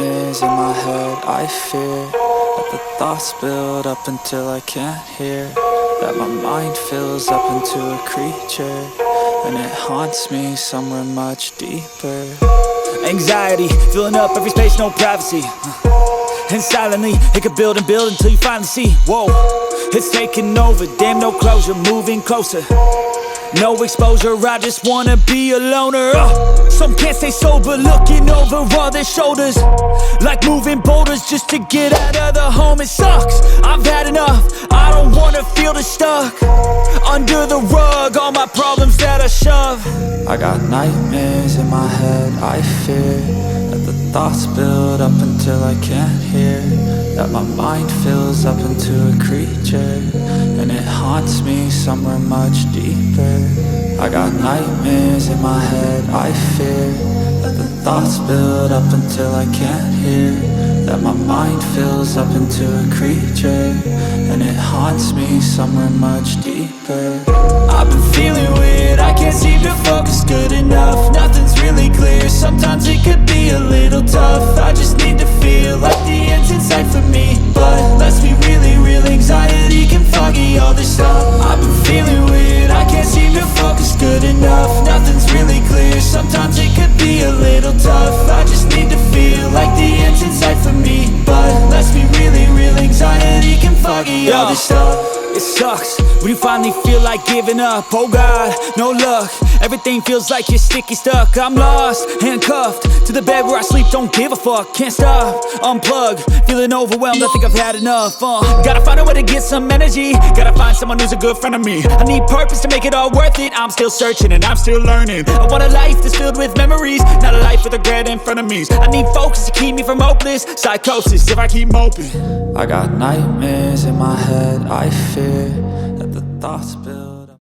nightmares in my head. I fear that the thoughts build up until I can't hear, that my mind fills up into a creature, and it haunts me somewhere much deeper. Anxiety, filling up every space, no privacy. And silently, it could build and build until you finally see, whoa, it's taking over, damn no closure, moving closer. No exposure, I just wanna be a loner. Some can't stay sober, looking over all their shoulders, like moving boulders just to get out of the home. It sucks, I've had enough, I don't wanna feel the stuck under the rug, all my problems that I shove. I got nightmares in my head. I fear that the thoughts build up until I can't hear, that my mind fills up into a creature, and it haunts me somewhere much deeper. I got nightmares in my head. I fear that the thoughts build up until I can't hear, that my mind fills up into a creature, and it haunts me somewhere much deeper. I've been feeling weird, I can't seem to focus good enough. Nothing's really clear, sometimes it could be a little tough. I just need to feel like the end's in sight for me, but let's be really real, anxiety can foggy all this stuff. I've been feeling weird, I can't seem to focus good enough. Nothing's really clear, sometimes it could be a little tough. I just need to feel like the end's in sight for me, but let's be really real, anxiety can foggy all this stuff. It sucks when you finally feel like giving up. Oh God, no luck, everything feels like you're sticky stuck. I'm lost, handcuffed to the bed where I sleep, don't give a fuck. Can't stop, unplug, feeling overwhelmed, I think I've had enough. Gotta find a way to get some energy, gotta find someone who's a good friend of me. I need purpose to make it all worth it, I'm still searching and I'm still learning. I want a life that's filled with memories, not a life with regret and frenemies. I need focus to keep me from hopeless psychosis if I keep moping. I got nightmares in my head. I fear that the thoughts build